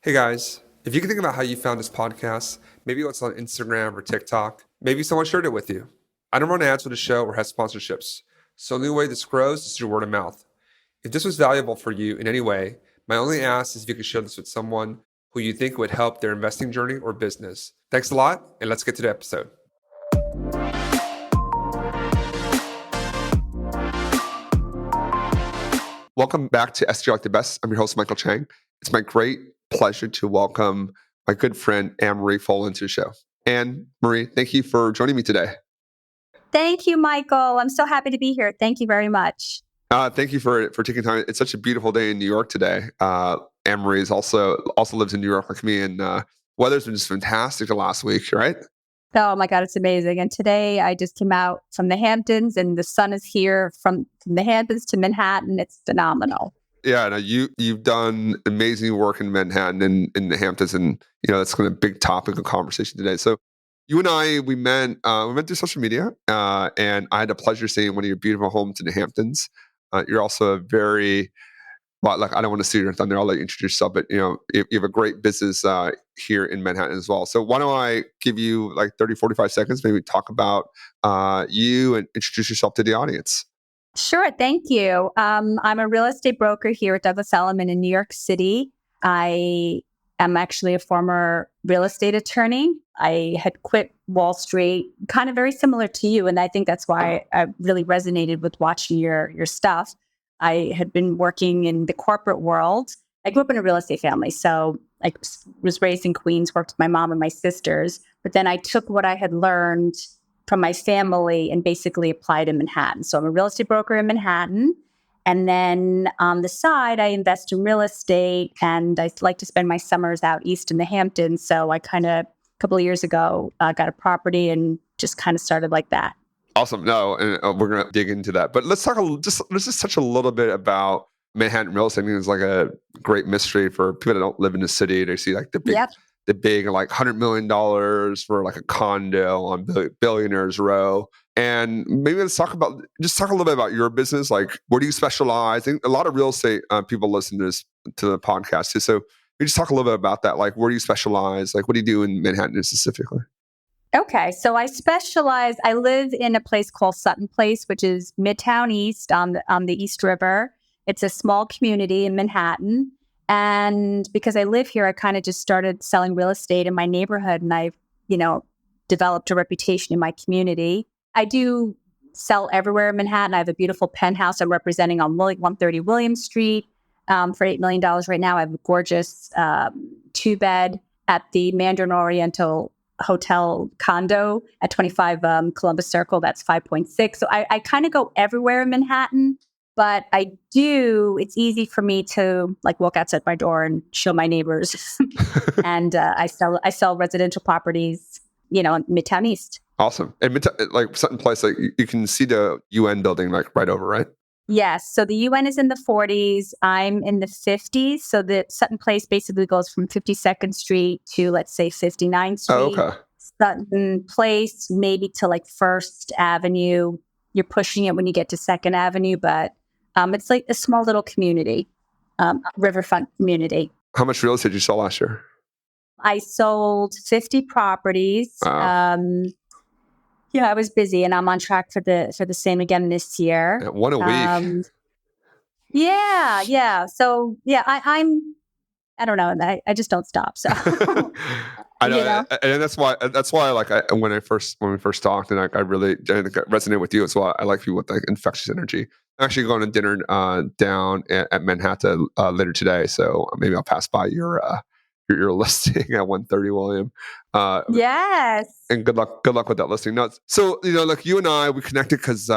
Hey guys, if you can think about how you found this podcast, maybe it's on Instagram or TikTok, maybe someone shared it with you. I don't run ads for the show or have sponsorships, so the only way this grows is through word of mouth. If this was valuable for you in any way, my only ask is if you could share this with someone who you think would help their investing journey or business. Thanks a lot, and let's get to the episode. Welcome back to SG Like the Best. I'm your host, Michael Chang. It's my great pleasure to welcome my good friend, Ann Marie Folan, to the show. Ann Marie, thank you for joining me today. Thank you, Michael. I'm so happy to be here. Thank you very much. Thank you for taking time. It's such a beautiful day in New York today. Ann Marie is also lives in New York like me, and weather's been just fantastic the last week, right? Oh my God, it's amazing. And today I just came out from the Hamptons and the sun is here from the Hamptons to Manhattan. It's phenomenal. Yeah, no, you've done amazing work in Manhattan and in the Hamptons, and that's kind of a big topic of conversation today. So, you and I we met through social media, and I had the pleasure of seeing one of your beautiful homes in the Hamptons. You're also a very well, like I don't want to steal your thunder. I'll let you introduce yourself, but you have a great business here in Manhattan as well. So why don't I give you like 30, 45 seconds, maybe talk about you and introduce yourself to the audience. Sure. Thank you. I'm a real estate broker here at Douglas Elliman in New York City. I am actually a former real estate attorney. I had quit Wall Street, kind of very similar to you. And I think that's why I really resonated with watching your stuff. I had been working in the corporate world. I grew up in a real estate family. So I was raised in Queens, worked with my mom and my sisters. But then I took what I had learned from my family and basically applied in Manhattan. So I'm a real estate broker in Manhattan. And then on the side, I invest in real estate and I like to spend my summers out east in the Hamptons. So I a couple of years ago, got a property and just kind of started like that. Awesome. No, and we're gonna dig into that. But let's just touch a little bit about Manhattan real estate. I mean, it's like a great mystery for people that don't live in the city. They see like Yep. the big like $100 million for like a condo on Billionaires Row. And maybe let's talk a little bit about your business. Like, where do you specialize? I think a lot of real estate people listen to the podcast too. So we just talk a little bit about that. Like, where do you specialize? Like, what do you do in Manhattan specifically? Okay, so I live in a place called Sutton Place, which is Midtown East on the East River. It's a small community in Manhattan. And because I live here, I kind of just started selling real estate in my neighborhood and I've, developed a reputation in my community. I do sell everywhere in Manhattan. I have a beautiful penthouse I'm representing on 130 William Street for $8 million right now. I have a gorgeous 2-bed at the Mandarin Oriental Hotel condo at 25 Columbus Circle. That's 5.6. So I kind of go everywhere in Manhattan, but it's easy for me to like walk outside my door and show my neighbors. And I sell residential properties, in Midtown East. Awesome. And like Sutton Place, like you can see the UN building like right over, right? Yes. So the UN is in the 40s. I'm in the 50s. So the Sutton Place basically goes from 52nd Street to, let's say, 59th Street. Oh, okay. Sutton Place, maybe to like First Avenue. You're pushing it when you get to Second Avenue, but it's like a small little community, riverfront community. How much real estate did you sell last year? I sold 50 properties. Wow. Yeah, I was busy, and I'm on track for the same again this year. Yeah, one a week. Yeah. So yeah, I don't know. I just don't stop. So I know, and that's why like when we first talked, and I really resonate with you as well. I like people with like infectious energy. I'm actually going to dinner down at Manhattan later today, so maybe I'll pass by your listing at 130 William. Yes. And good luck with that listing. No, so like you and I, we connected because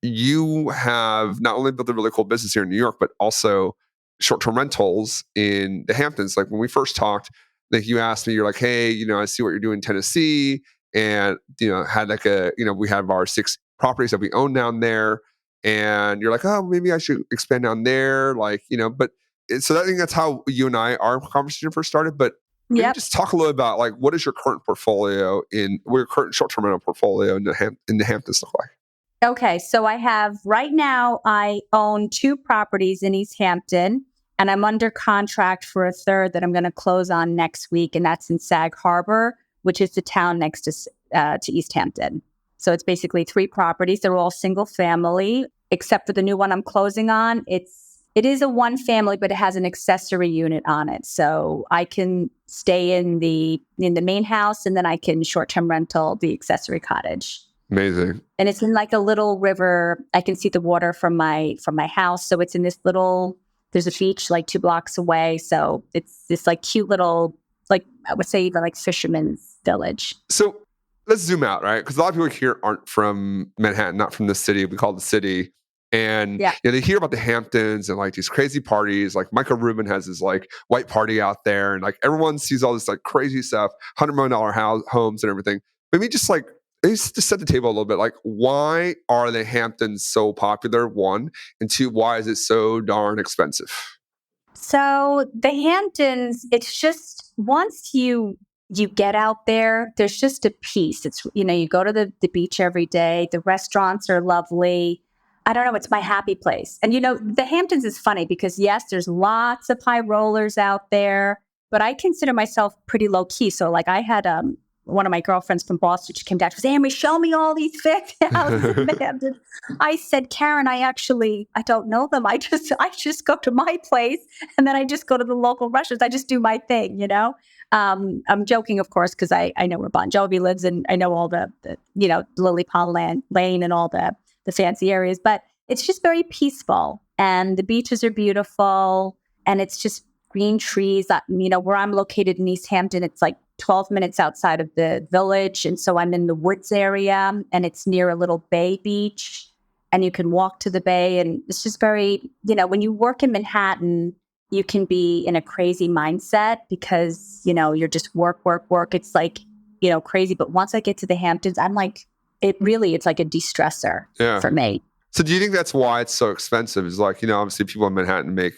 you have not only built a really cool business here in New York, but also short-term rentals in the Hamptons. Like when we first talked, like you asked me, you're like, hey, I see what you're doing in Tennessee, and had like we have our 6 properties that we own down there, and you're like, oh, maybe I should expand down there, like but. So I think that's how you and our conversation first started. But maybe just talk a little about like what is your current portfolio what your current short-term rental portfolio in the Hamptons look like? Okay, so right now I own 2 properties in East Hampton, And I'm under contract for a third that I'm going to close on next week. And that's in Sag Harbor, which is the town next to East Hampton. So it's basically 3 properties. They're all single family, except for the new one I'm closing on. It is a 1 family, but it has an accessory unit on it. So I can stay in the main house, and then I can short-term rental the accessory cottage. Amazing. And it's in like a little river. I can see the water from my house. So it's in this little, there's a beach like 2 blocks away. So it's this like cute little, like I would say even like fisherman's village. So let's zoom out, right? Because a lot of people here aren't from Manhattan, not from the city. We call it the city. And Yeah. they hear about the Hamptons and like these crazy parties. Like Michael Rubin has his like white party out there, and like everyone sees all this like crazy stuff, $100 million homes and everything. Maybe just set the table a little bit. Like, why are the Hamptons so popular? 1, and 2, why is it so darn expensive? So the Hamptons, it's just once you get out there, there's just a peace. It's, you go to the beach every day. The restaurants are lovely. I don't know. It's my happy place. And, the Hamptons is funny because, yes, there's lots of high rollers out there, but I consider myself pretty low key. So like I had one of my girlfriends from Boston, she came down, she goes, Ann Marie, show me all these fake houses in the Hamptons. I said, Karen, I don't know them. I just go to my place, and then I just go to the local restaurants. I just do my thing, I'm joking, of course, because I know where Bon Jovi lives, and I know all the Lily Pond Lane and all the fancy areas, but it's just very peaceful, and the beaches are beautiful, and it's just green trees. Where I'm located in East Hampton, it's like 12 minutes outside of the village, and so I'm in the woods area, and it's near a little bay beach, and you can walk to the bay, and it's just very, when you work in Manhattan, you can be in a crazy mindset because, you're just work. It's like, crazy. But once I get to the Hamptons, I'm like, it's like a de-stressor for me. So do you think that's why it's so expensive? Is like, obviously people in Manhattan make,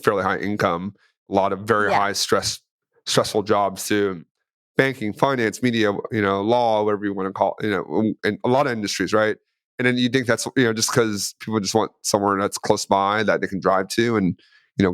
fairly high income, a lot of very high stressful jobs too. Banking, finance, media, law, whatever you want to call, and a lot of industries, right? And then you think that's, just because people just want somewhere that's close by that they can drive to and,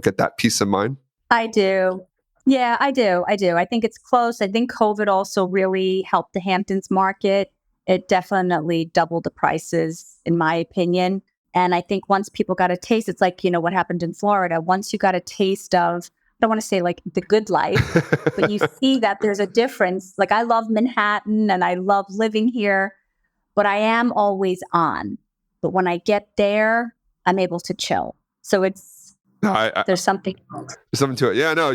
get that peace of mind? I do. Yeah, I do. I think it's close. I think COVID also really helped the Hamptons market. It definitely doubled the prices, in my opinion. And I think once people got a taste, it's like, what happened in Florida. Once you got a taste of, I don't want to say like the good life, but you see that there's a difference. Like I love Manhattan and I love living here, but I am always on. But when I get there, I'm able to chill. So there's something. There's something to it. Yeah, no.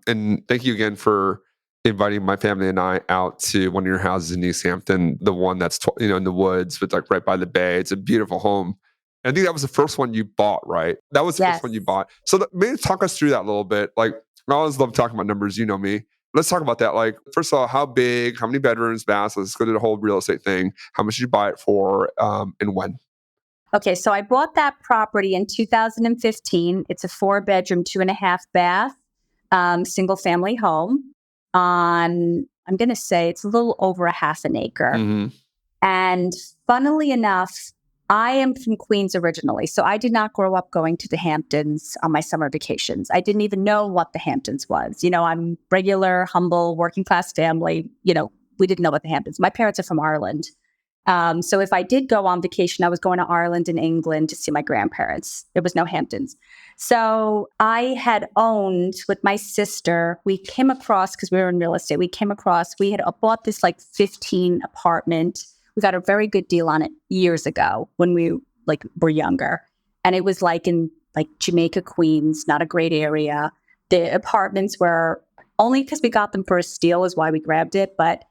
And thank you again for inviting my family and I out to one of your houses in East Hampton, the one that's in the woods, but like right by the bay. It's a beautiful home. And I think that was the first one you bought, right? That was the first one you bought. So maybe talk us through that a little bit. Like I always love talking about numbers. You know me. Let's talk about that. Like first of all, how big? How many bedrooms, baths? Let's go to the whole real estate thing. How much did you buy it for? And when? Okay, so I bought that property in 2015. It's a 4-bedroom, 2.5 bath, single family home. I'm going to say it's a little over a half an acre. Mm-hmm. And funnily enough, I am from Queens originally. So I did not grow up going to the Hamptons on my summer vacations. I didn't even know what the Hamptons was. I'm regular, humble, working class family. We didn't know about the Hamptons. My parents are from Ireland. So if I did go on vacation, I was going to Ireland and England to see my grandparents. There was no Hamptons. So I had owned with my sister, we came across, because we were in real estate, we had bought this like 15 apartment. We got a very good deal on it years ago when we were younger. And it was like in like Jamaica, Queens, not a great area. The apartments were, only because we got them for a steal is why we grabbed it, but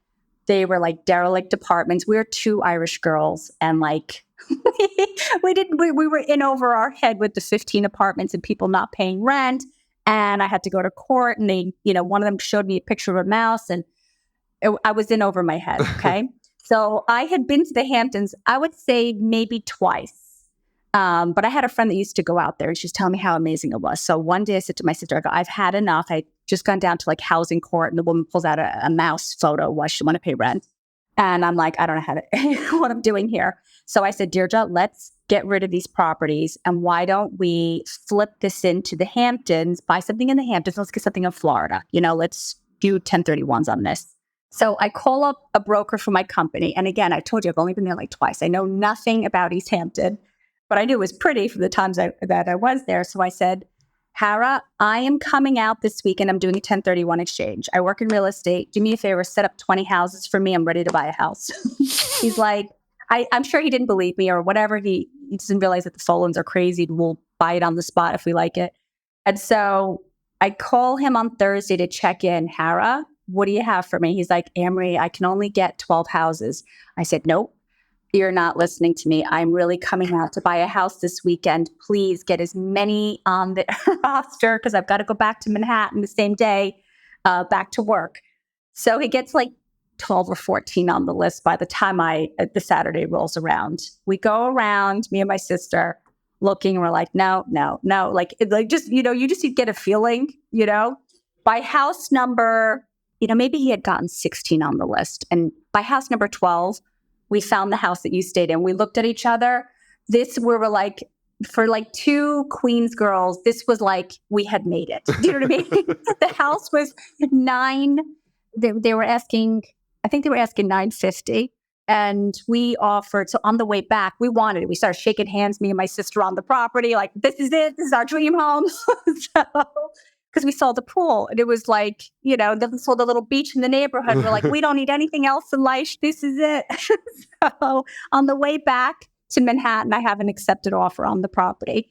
they were like derelict apartments. We were 2 Irish girls, and like we were in over our head with the 15 apartments and people not paying rent. And I had to go to court, and they, one of them showed me a picture of a mouse, and I was in over my head. Okay. So I had been to the Hamptons, I would say maybe twice. But I had a friend that used to go out there, and she was telling me how amazing it was. So one day I said to my sister, I go, I've had enough. I just gone down to like housing court, and the woman pulls out a mouse photo. Why she want to pay rent? And I'm like, I don't know how to, what I'm doing here. So I said, Deirdre, let's get rid of these properties. And why don't we flip this into the Hamptons, buy something in the Hamptons. Let's get something in Florida. Let's do 1031s on this. So I call up a broker for my company. And again, I told you, I've only been there like twice. I know nothing about East Hampton, but I knew it was pretty from the times that I was there. So I said, Hara, I am coming out this week and I'm doing a 1031 exchange. I work in real estate. Do me a favor, set up 20 houses for me. I'm ready to buy a house. He's like, I'm sure he didn't believe me or whatever. He doesn't realize that the Folans are crazy. We'll buy it on the spot if we like it. And so I call him on Thursday to check in. Hara, what do you have for me? He's like, Ann Marie, I can only get 12 houses. I said, nope. You're not listening to me. I'm really coming out to buy a house this weekend. Please get as many on the roster because I've got to go back to Manhattan the same day, back to work. So he gets like 12 or 14 on the list by the time the Saturday rolls around. We go around, me and my sister, looking, and we're like, no. Like just, you just get a feeling, by house number, maybe he had gotten 16 on the list. And by house number 12, we found the house that you stayed in. We looked at each other. We were like, for like two Queens girls, this was like we had made it. Do you know what I mean? The house was 9. They were asking, I think they were asking $950. And we offered, so on the way back, we wanted it. We started shaking hands, me and my sister on the property, like, this is it. This is our dream home. Because we saw the pool and it was like, then we saw the little beach in the neighborhood. We're like, we don't need anything else in life. This is it. So on the way back to Manhattan, I have an accepted offer on the property.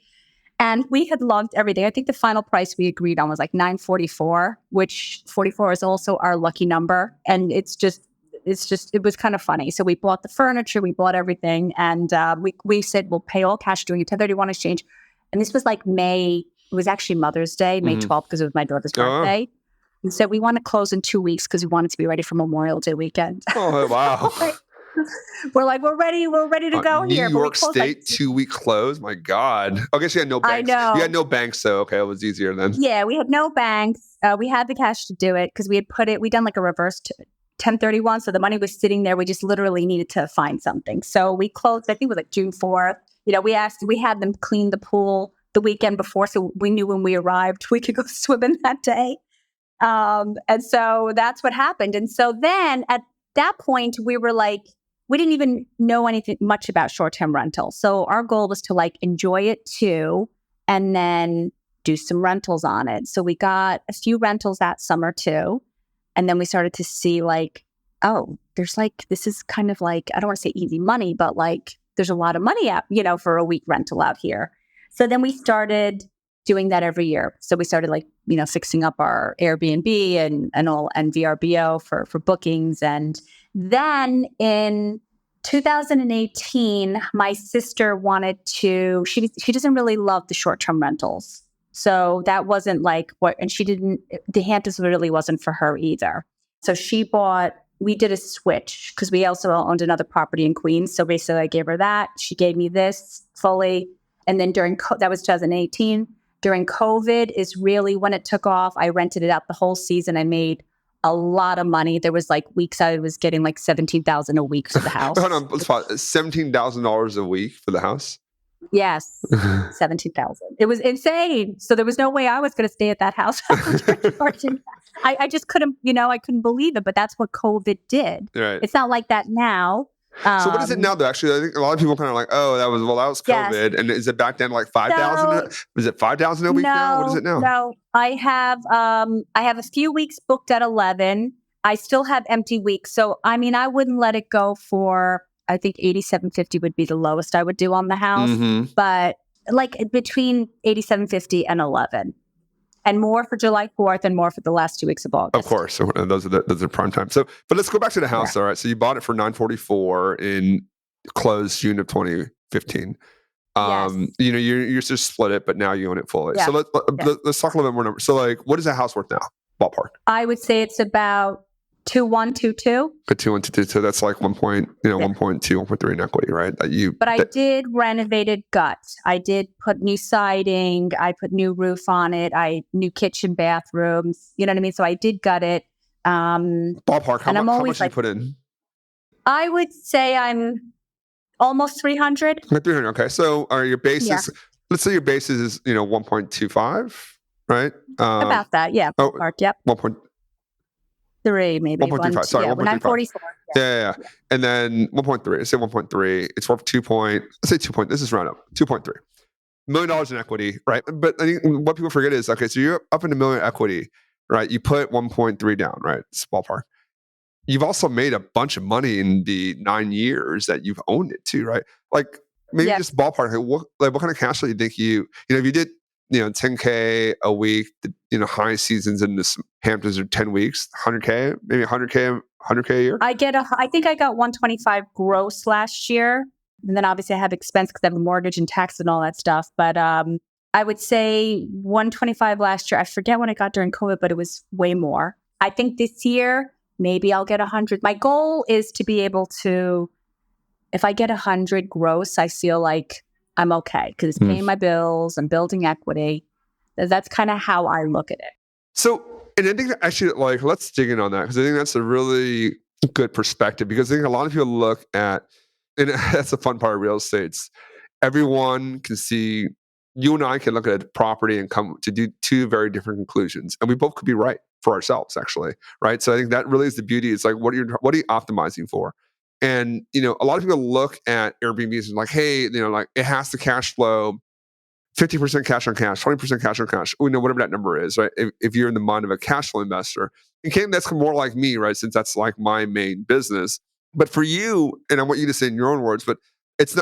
And we had loved everything. I think the final price we agreed on was like $944, which 44 is also our lucky number. And it was kind of funny. So we bought the furniture, we bought everything. And we said, we'll pay all cash doing a 1031 exchange. And this was like May. It was actually Mother's Day, May 12th, because it was my daughter's birthday. And so we want to close in 2 weeks because we wanted to be ready for Memorial Day weekend. Oh, wow. We're like, we're ready to go here. New York State 2-week close? My God. I guess you had no banks. I know. You had no banks, so okay, it was easier then. Yeah, we had no banks. We had the cash to do it because we'd done like a reverse 1031. So the money was sitting there. We just literally needed to find something. So we closed, I think it was like June 4th. We had them clean the pool the weekend before, so we knew when we arrived we could go swimming that day. And so that's what happened. And so then at that point, we were like, we didn't even know anything much about short-term rentals. So our goal was to like enjoy it too, and then do some rentals on it. So we got a few rentals that summer too. And then we started to see like, oh, there's like, this is kind of like, I don't want to say easy money, but like there's a lot of money out, for a week rental out here. So then we started doing that every year. So we started like, fixing up our Airbnb and VRBO for bookings. And then in 2018, my sister wanted to, she doesn't really love the short-term rentals. So that wasn't like and the Hamptons really wasn't for her either. So we did a switch because we also owned another property in Queens. So basically I gave her that. She gave me this fully. And then that was 2018. During COVID is really when it took off. I rented it out the whole season. I made a lot of money. There was like weeks I was getting like $17,000 a week for the house. Hold on, let's pause. $17,000 a week for the house? Yes, 17,000. It was insane. So there was no way I was going to stay at that house. I just couldn't, I couldn't believe it. But that's what COVID did. Right. It's not like that now. So what is it now though? Actually, I think a lot of people kind of like, oh, that was COVID. Yes. And is it back then like 5,000? Is it 5,000 a week now? What is it now? No, I have a few weeks booked at 11. I still have empty weeks. So, I wouldn't let it go for, I think $8,750 would be the lowest I would do on the house, but like between $8,750 and 11. And more for July 4th and more for the last 2 weeks of August. Of course. So those are prime time. So, but let's go back to the house. All right. So you bought it for $944 in closed June of 2015. Yes. You just split it, but now you own it fully. Yeah. So let's talk a little bit more numbers. So like, what is the house worth now? Ballpark. I would say it's about 2.122. But 2.122. So that's like 1.2, 1.3 in equity, right? I did renovated guts. I did put new siding. I put new roof on it. New kitchen, bathrooms. You know what I mean? So I did gut it. Ballpark. How much did you put in? I would say I'm almost 300. Like 300. Okay. So are your Yeah, bases, let's say your basis is, 1.25, right? about that. Yeah, Oh, ballpark. Yep. 1. Three, maybe one, 1.35. two. Sorry, Yeah, when I'm 1.35. 44. Yeah. Yeah, yeah, yeah. Yeah. And then 1.3. Let's say 1.3. It's worth 2 point. Let's say 2 point. This is round up. 2.3 million dollars in equity, right? But I think what people forget is, okay, so you're up in a million equity, right? You put 1.3 down, right? It's ballpark. You've also made a bunch of money in the 9 years that you've owned it too, right? Like maybe Yep. just ballpark. What kind of cash flow do you think if you did 10K a week, high seasons in this Hamptons are 10 weeks, 100K, maybe 100K a year. I think I got 125 gross last year. And then obviously I have expense because I have a mortgage and tax and all that stuff. But I would say 125 last year. I forget when I got during COVID, but it was way more. I think this year, maybe I'll get 100. My goal is to be able to, if I get 100 gross, I feel like I'm okay because it's paying my bills and building equity. That's kind of how I look at it. So, and I think that actually, like, let's dig in on that because I think that's a really good perspective because I think a lot of people look at, and that's the fun part of real estate. Everyone can see, you and I can look at a property and come to do two very different conclusions, and we both could be right for ourselves, actually, right? So I think that really is the beauty. It's like, what are you optimizing for? And a lot of people look at Airbnbs and like, hey, like it has to cash flow 50% cash on cash, 20% cash on cash, whatever that number is, right? If you're in the mind of a cash flow investor, and that's more like me, right? Since that's like my main business. But for you, and I want you to say in your own words, but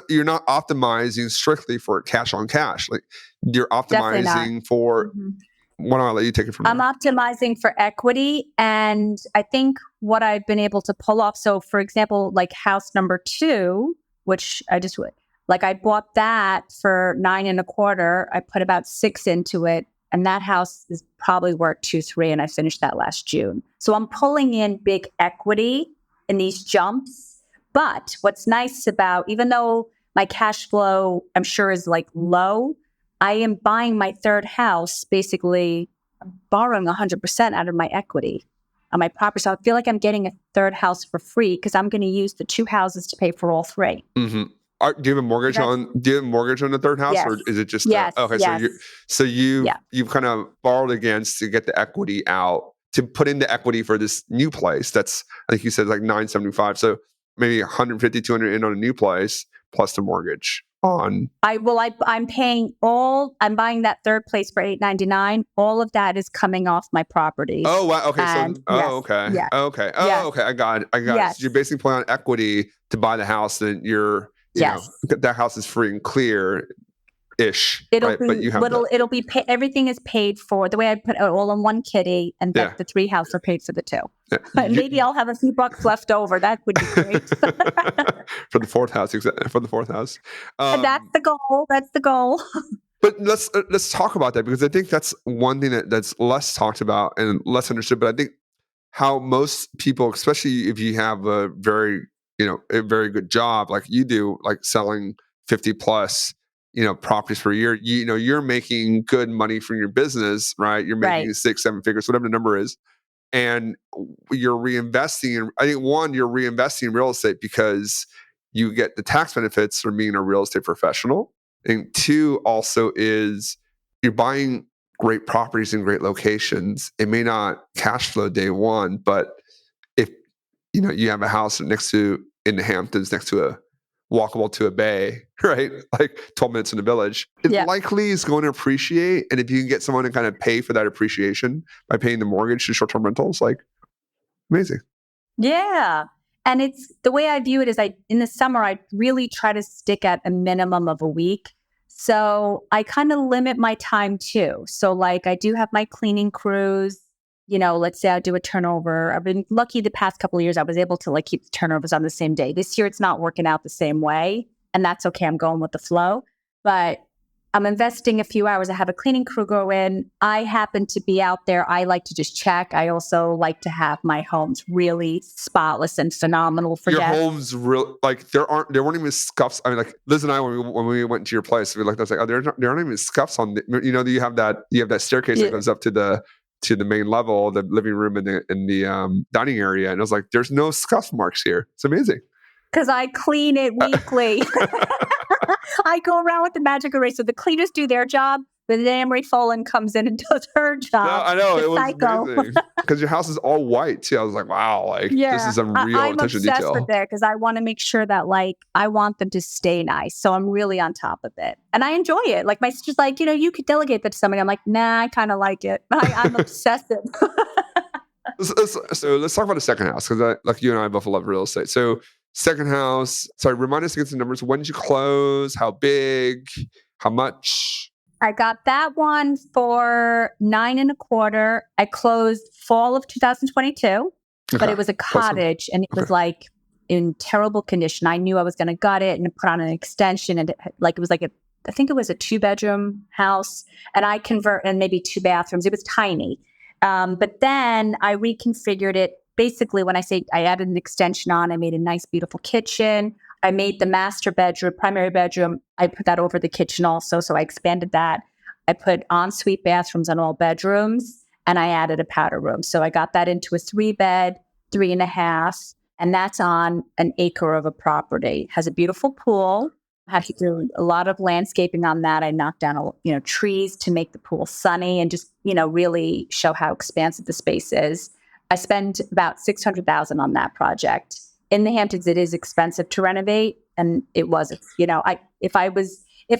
you're not optimizing strictly for cash on cash. Like you're Definitely not. optimizing for, why don't I let you take it from I'm there? optimizing for equity. And I think what I've been able to pull off. So, for example, like house number 2, which I bought that for 9.25. I put about 6 into it. And that house is probably worth 2-3. And I finished that last June. So I'm pulling in big equity in these jumps. But what's nice about, even though my cash flow, I'm sure, is like low, I am buying my third house, basically borrowing 100% out of my equity on my property. So I feel like I'm getting a third house for free because I'm going to use the 2 houses to pay for all 3. Mm-hmm. Do you have a mortgage on? Do you have a mortgage on the third house, Yes. or is it just Yes. okay? Yes. So Yeah. you've kind of borrowed against to get the equity out to put in the equity for this new place. That's, I think you said, like 975. So maybe 150, 200 in on a new place plus the mortgage on. I'm buying that third place for $899. All of that is coming off my property. Oh wow. Okay. And So yes. okay. Yes. Okay. Yes. Okay. I got it. Yes. So you're basically pulling on equity to buy the house. Then you're Yes. that house is free and clear ish, It'll right? be But you have that. it'll be everything is paid for. The way I put it all in one kitty, and Yeah. the 3 houses are paid for the 2. Yeah. Maybe I'll have a few bucks left over. That would be great. For the fourth house, for the fourth house. And that's the goal. That's the goal. But let's talk about that because I think that's one thing that's less talked about and less understood. But I think how most people, especially if you have a very good job like you do, like selling 50 plus properties per year, you're making good money from your business, right? You're making Right. 6-7 figures, whatever the number is, and you're reinvesting in, I think, one, you're reinvesting in real estate because you get the tax benefits from being a real estate professional, and 2 also is you're buying great properties in great locations. It may not cash flow day one, but if you have a house next to, in the Hamptons, next to a walkable to a bay, right? Like 12 minutes in the village, it likely is going to appreciate. And if you can get someone to kind of pay for that appreciation by paying the mortgage to short-term rentals, like, amazing. Yeah. And it's the way I view it is in the summer, I really try to stick at a minimum of a week. So I kind of limit my time too. So like I do have my cleaning crews, let's say I do a turnover. I've been lucky the past couple of years, I was able to like keep the turnovers on the same day. This year, it's not working out the same way. And that's okay. I'm going with the flow. But I'm investing a few hours. I have a cleaning crew go in. I happen to be out there. I like to just check. I also like to have my homes really spotless and phenomenal for your guests. home's real, like there weren't even scuffs. I mean, like Liz and I, when we went to your place, we looked, I was like, oh, there aren't even scuffs on the, you have that staircase that goes up to the to the main level, the living room and the dining area, and I was like, "There's no scuff marks here. It's amazing." Because I clean it weekly. I go around with the magic eraser. The cleaners do their job, but then Ann Marie Folan comes in and does her No, job. I know The it was psycho. amazing because your house is all white too. I was like, "Wow, like this Yeah, is some real I'm attention to obsessed with detail." it because I want to make sure that like I want them to stay nice. So I'm really on top of it, and I enjoy it. Like my sister's like, you could delegate that to somebody. I'm like, nah, I kind of like it. I'm obsessive. So let's talk about the second house because like you and I both love real estate. So second house, sorry, remind us against the numbers. When did you close? How big? How much? I got that one for 9.25. I closed fall of 2022, but Okay. it was a Close one. cottage and it was Okay. like in terrible condition. I knew I was going to gut it and put on an extension, and it was like I think it was a 2-bedroom house, and I convert and maybe 2 bathrooms. It was tiny. But then I reconfigured it. Basically, when I say I added an extension on, I made a nice, beautiful kitchen. I made the master bedroom, primary bedroom. I put that over the kitchen also. So I expanded that. I put ensuite bathrooms on all bedrooms, and I added a powder room. So I got that into a 3-bed, 3.5, and that's on an acre of a property. Has a beautiful pool. I had to do a lot of landscaping on that. I knocked down, trees to make the pool sunny and just, really show how expansive the space is. I spent about $600,000 on that project. In the Hamptons, it is expensive to renovate, and it wasn't. If I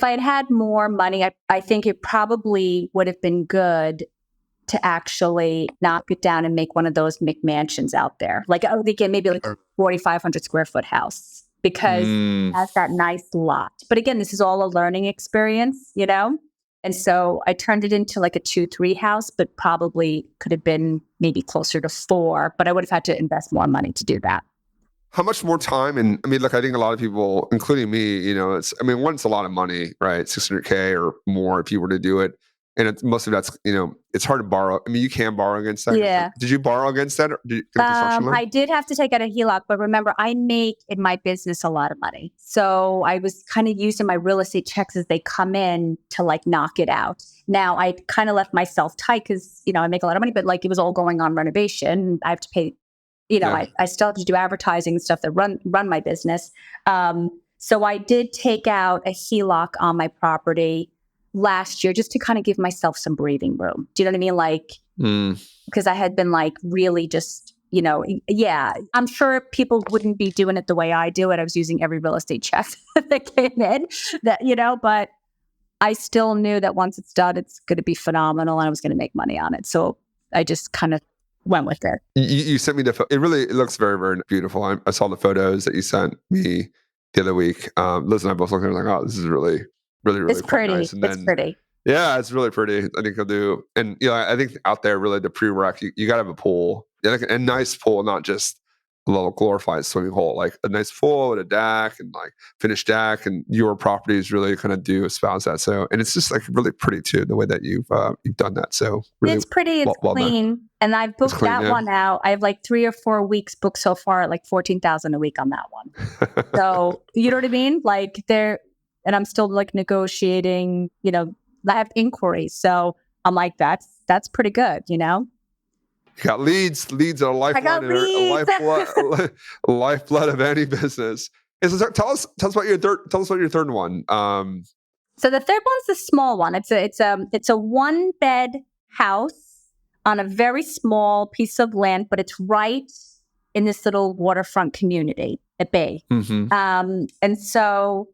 had had more money, I think it probably would have been good to actually knock it down and make one of those McMansions out there. Like, again, maybe like a 4,500 square foot house, because it has that nice lot. But again, this is all a learning experience, And so I turned it into like a 2-3 house, but probably could have been maybe closer to 4, but I would have had to invest more money to do that. How much more time? And I mean, look, I think a lot of people, including me, one, it's a lot of money, right? 600K or more if you were to do it. And most of that's, it's hard to borrow. I mean, you can borrow against that. Yeah. Did you borrow against that? Or did you get a construction loan? I did have to take out a HELOC, but remember, I make in my business a lot of money. So I was kind of using my real estate checks as they come in to like knock it out. Now I kind of left myself tight because, I make a lot of money, but like it was all going on renovation. I have to pay, I still have to do advertising and stuff that run my business. So I did take out a HELOC on my property last year just to kind of give myself some breathing room. Do you know what I mean? Like, because I had been like really just, I'm sure people wouldn't be doing it the way I do it. I was using every real estate check that came in, but I still knew that once it's done, it's going to be phenomenal and I was going to make money on it. So I just kind of went with it. You sent me it looks very, very beautiful. I saw the photos that you sent me the other week. Liz and I both looked at it like, oh, this is really, really, really it's pretty. nice. And it's pretty. Yeah, it's really pretty. I think he'll do. And, I think out there, really the prereq, you got to have a pool. Like a nice pool, not just a little glorified swimming hole, like a nice pool with a deck and like finished deck. And your properties really kind of do espouse that. So, and it's just like really pretty too, the way that you've done that. So really, it's pretty. It's clean. Done. And I've booked clean, one out. I have like 3 or 4 weeks booked so far at like $14,000 a week on that one. So you know what I mean? Like and I'm still like negotiating, I have inquiries. So I'm like, that's pretty good, You got leads. Leads are a lifeline, a lifeblood of any business. So tell us about your third. Tell us about your third one. So the third one's the small one. It's a 1-bed house on a very small piece of land, but it's right in this little waterfront community at Bay. Mm-hmm. And so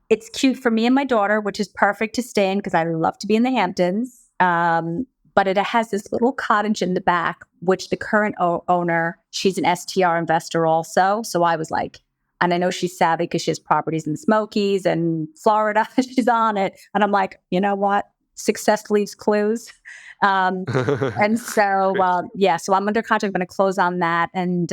it's cute for me and my daughter, which is perfect to stay in because I love to be in the Hamptons. But it has this little cottage in the back, which the current owner, she's an STR investor also. So I was like, and I know she's savvy because she has properties in the Smokies and Florida. She's on it. And I'm like, you know what? Success leaves clues. And so, so I'm under contract. I'm going to close on that. And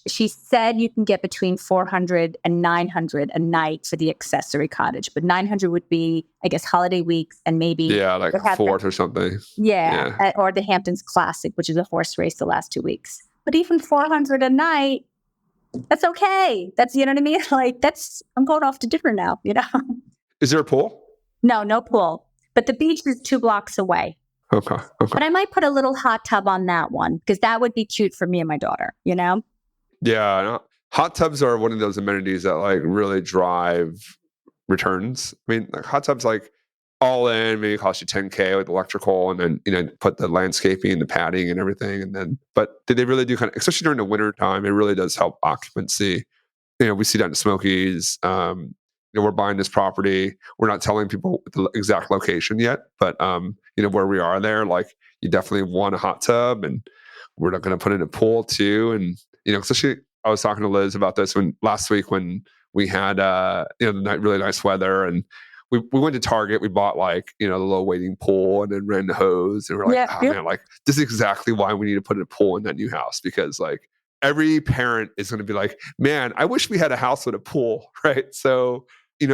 she said you can get between $400 and $900 a night for the accessory cottage. But $900 would be, I guess, holiday weeks and maybe like 4th or something. Yeah, or the Hamptons Classic, which is a horse race the last 2 weeks. But even $400 a night, that's okay. That's, you know what I mean? Like I'm going off to dinner now. Is there a pool? No pool. But the beach is 2 blocks away. Okay. Okay. But I might put a little hot tub on that one because that would be cute for me and my daughter, you know? Yeah. No, hot tubs are one of those amenities that like really drive returns. I mean, like hot tubs, like all in, maybe cost you 10K with electrical, and then put the landscaping and the padding and everything, and then. But did they really do kind of, especially during the winter time? It really does help occupancy. We see that in the Smokies. We're buying this property. We're not telling people the exact location yet, but where we are there, like you definitely want a hot tub, and we're not going to put in a pool too. And especially I was talking to Liz about this when last week when we had really nice weather, and we went to Target. We bought like the little waiting pool, and then ran the hose, and we're like, Yeah. oh Yep. man, like this is exactly why we need to put a pool in that new house, because like every parent is going to be like, man, I wish we had a house with a pool, right? So,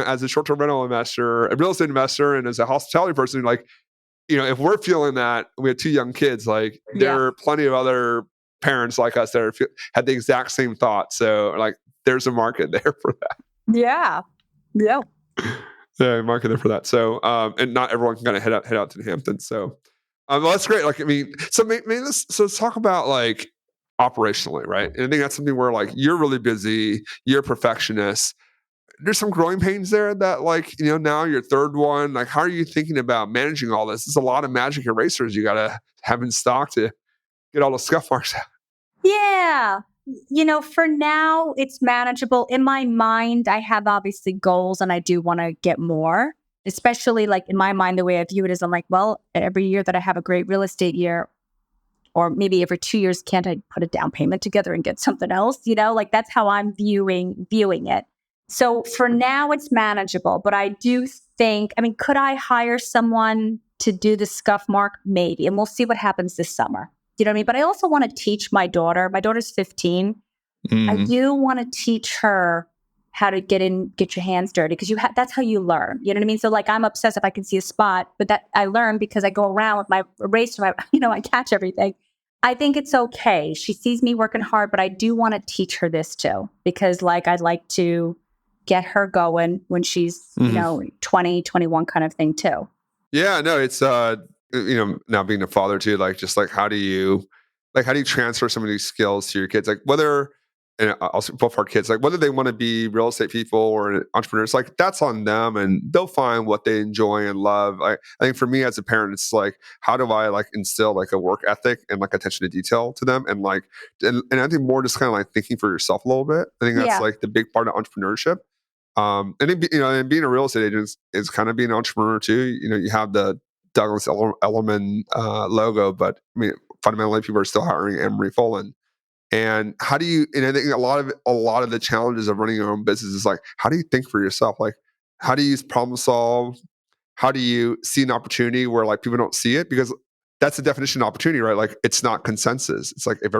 as a short-term rental investor, a real estate investor, and as a hospitality person, like, if we're feeling that, we have two young kids, like Yeah. there are plenty of other parents like us that had the exact same thought. So, like, there's a market there for that. Yeah. Yeah. Yeah, market there for that. So, and not everyone can kind of head out to the Hamptons. So, well, that's great. Like, I mean, so maybe let's talk about like operationally, right? And I think that's something where like you're really busy, you're a perfectionist. There's some growing pains there that like, now your third one, like how are you thinking about managing all this? There's a lot of magic erasers you gotta have in stock to get all the scuff marks out. Yeah. For now, it's manageable. In my mind, I have obviously goals and I do want to get more, especially like in my mind, the way I view it is I'm like, well, every year that I have a great real estate year, or maybe every 2 years, can't I put a down payment together and get something else? Like that's how I'm viewing it. So for now, it's manageable, but I do think, I mean, could I hire someone to do the scuff mark? Maybe, and we'll see what happens this summer. You know what I mean? But I also want to teach my daughter. My daughter's 15. I Mhm. do want to teach her how to get your hands dirty because that's how you learn. You know what I mean? So like I'm obsessed if I can see a spot, but that I learn because I go around with my eraser, I catch everything. I think it's okay. She sees me working hard, but I do want to teach her this too because like I'd like to get her going when she's, Mhm. 20, 21 kind of thing too. Yeah, no, it's now being a father too, like just like how do you transfer some of these skills to your kids? Like whether and also both our kids, like whether they want to be real estate people or entrepreneurs, like that's on them and they'll find what they enjoy and love. I think for me as a parent, it's like how do I like instill like a work ethic and like attention to detail to them and like and I think more just kind of like thinking for yourself a little bit. I think that's Yeah. like the big part of entrepreneurship. And then, and being a real estate agent is kind of being an entrepreneur too. You have the Douglas Elliman logo, but I mean, fundamentally, people are still hiring Ann Marie Folan. And how do you? And I think a lot of the challenges of running your own business is like, how do you think for yourself? Like, how do you problem solve? How do you see an opportunity where like people don't see it? Because that's the definition of opportunity, right? Like it's not consensus. It's like if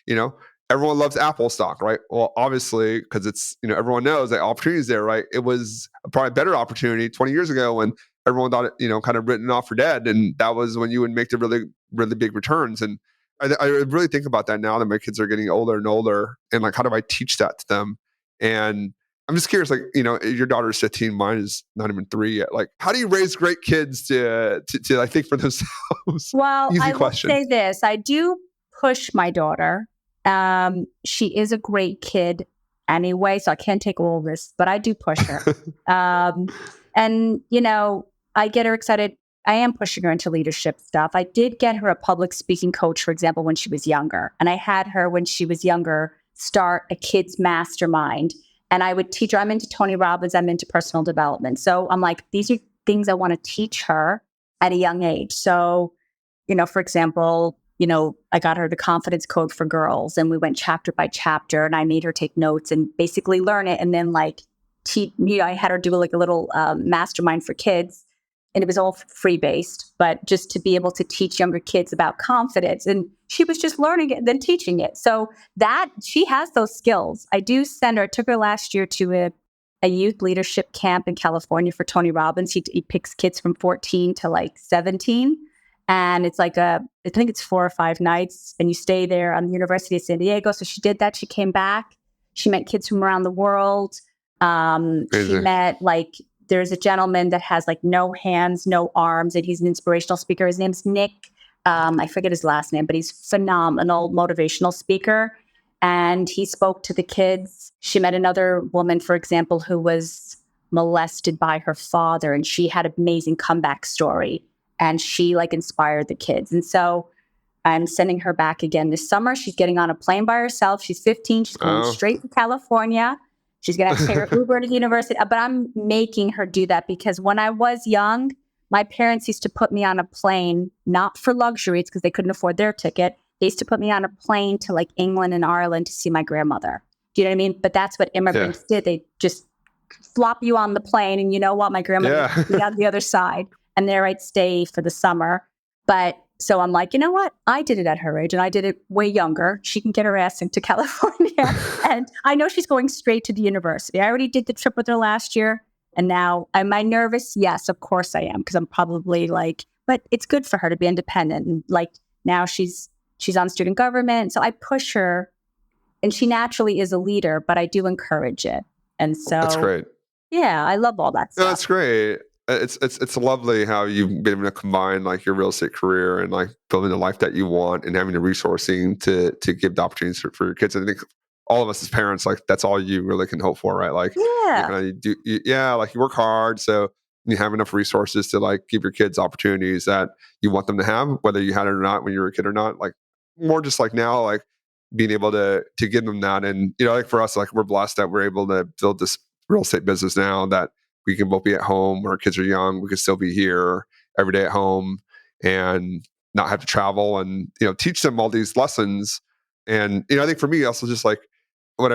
you know, everyone loves Apple stock, right? Well, obviously, because it's, everyone knows that opportunity is there, right? It was probably a better opportunity 20 years ago when everyone thought it, kind of written off for dead. And that was when you would make the really, really big returns. And I really think about that now that my kids are getting older and older. And like, how do I teach that to them? And I'm just curious, like, your daughter's 15, mine is not even 3 yet. Like, how do you raise great kids to I think for themselves? Well, Easy I will question. say this. I do push my daughter. She is a great kid anyway, so I can't take all this, but I do push her. Um, and, I get her excited. I am pushing her into leadership stuff. I did get her a public speaking coach, for example, when she was younger. And I had her when she was younger start a kids mastermind. And I would teach her. I'm into Tony Robbins. I'm into personal development. So I'm like, these are things I want to teach her at a young age. So, for example, I got her the confidence code for girls and we went chapter by chapter and I made her take notes and basically learn it. And then like, I had her do like a little mastermind for kids and it was all free based, but just to be able to teach younger kids about confidence. And she was just learning it and then teaching it. So that she has those skills. I do send her, I took her last year to a youth leadership camp in California for Tony Robbins. He picks kids from 14 to like 17. And it's like I think it's 4 or 5 nights and you stay there on the University of San Diego. So she did that. She came back. She met kids from around the world. She Amazing. met like there's a gentleman that has like no hands, no arms, and he's an inspirational speaker. His name's Nick. I forget his last name, but he's phenomenal motivational speaker. And he spoke to the kids. She met another woman, for example, who was molested by her father, and she had an amazing comeback story. And she like inspired the kids. And so I'm sending her back again this summer. She's getting on a plane by herself. She's 15. She's going straight to California. She's going to have to take her Uber to university. But I'm making her do that because when I was young, my parents used to put me on a plane, not for luxuries because they couldn't afford their ticket. They used to put me on a plane to like England and Ireland to see my grandmother. Do you know what I mean? But that's what immigrants did. They just flop you on the plane. And you know what? My grandmother would be on the other side. And there I'd stay for the summer. But so I'm like, you know what? I did it at her age and I did it way younger. She can get her ass into California. And I know she's going straight to the university. I already did the trip with her last year. And now, am I nervous? Yes, of course I am. Because I'm probably like, but it's good for her to be independent. And like now she's on student government. So I push her and she naturally is a leader, but I do encourage it. And so that's great. Yeah, I love all that stuff. No, that's great. It's lovely how you've been able to combine like your real estate career and like building the life that you want and having the resourcing to give the opportunities for your kids. I think all of us as parents, like that's all you really can hope for, right? Like, like you work hard, so you have enough resources to like give your kids opportunities that you want them to have, whether you had it or not when you were a kid or not. Like more just like now, like being able to give them that, and like for us, like we're blessed that we're able to build this real estate business now that we can both be at home when our kids are young. We can still be here every day at home and not have to travel and, teach them all these lessons. And, I think for me also just like when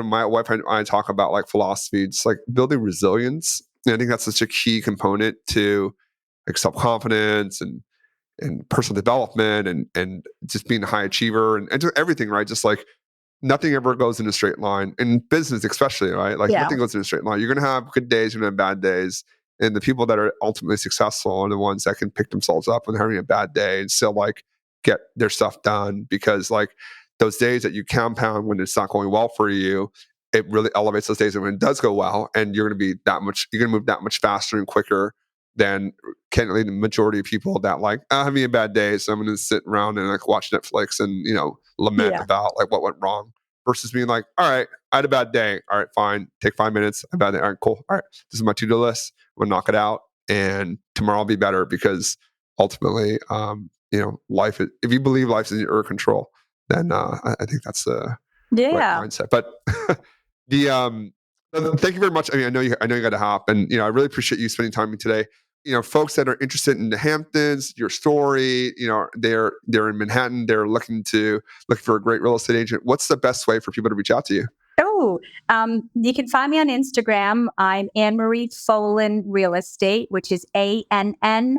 my wife and I talk about like philosophy, it's like building resilience. And I think that's such a key component to like self-confidence and personal development and just being a high achiever and just everything, right? Just like nothing ever goes in a straight line in business, especially, right? Like nothing goes in a straight line. You're going to have good days, you're going to have bad days. And the people that are ultimately successful are the ones that can pick themselves up when they're having a bad day and still like get their stuff done, because like those days that you compound when it's not going well for you, it really elevates those days when it does go well. And you're going to move that much faster and quicker than candidly the majority of people that like, I'm having a bad day, so I'm going to sit around and like watch Netflix and, lament about like what went wrong, versus being like, all right, I had a bad day. All right, fine. Take 5 minutes. I had a bad day. All right, cool. All right, this is my to-do list. I'm going to knock it out. And tomorrow will be better, because ultimately, life, if you believe life is in your control, then I think that's the right mindset. But thank you very much. I mean, I know you got to hop, and I really appreciate you spending time with me today. Folks that are interested in the Hamptons, your story, they're in Manhattan, they're looking for a great real estate agent. What's the best way for people to reach out to you? Oh, you can find me on Instagram. I'm Ann Marie Folan Real Estate, which is ANNMARIE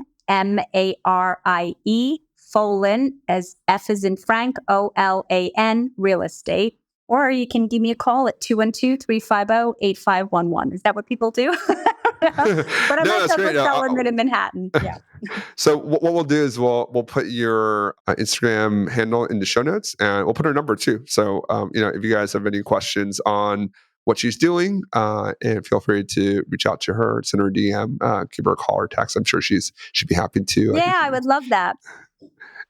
Folan, as F is in Frank, OLAN Real Estate. Or you can give me a call at 212-350-8511. Is that what people do? But I'm Douglas Elliman in Manhattan. Yeah. So what we'll do is we'll put your Instagram handle in the show notes, and we'll put her number too. So if you guys have any questions on what she's doing, and feel free to reach out to her, send her a DM, give her a call or text. I'm sure she'd be happy to. Yeah, I would love that.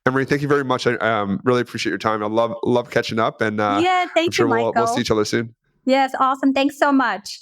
Ann Marie, thank you very much. I really appreciate your time. I love catching up, and thank I'm sure you, Michael. we'll see each other soon. Yes, awesome. Thanks so much.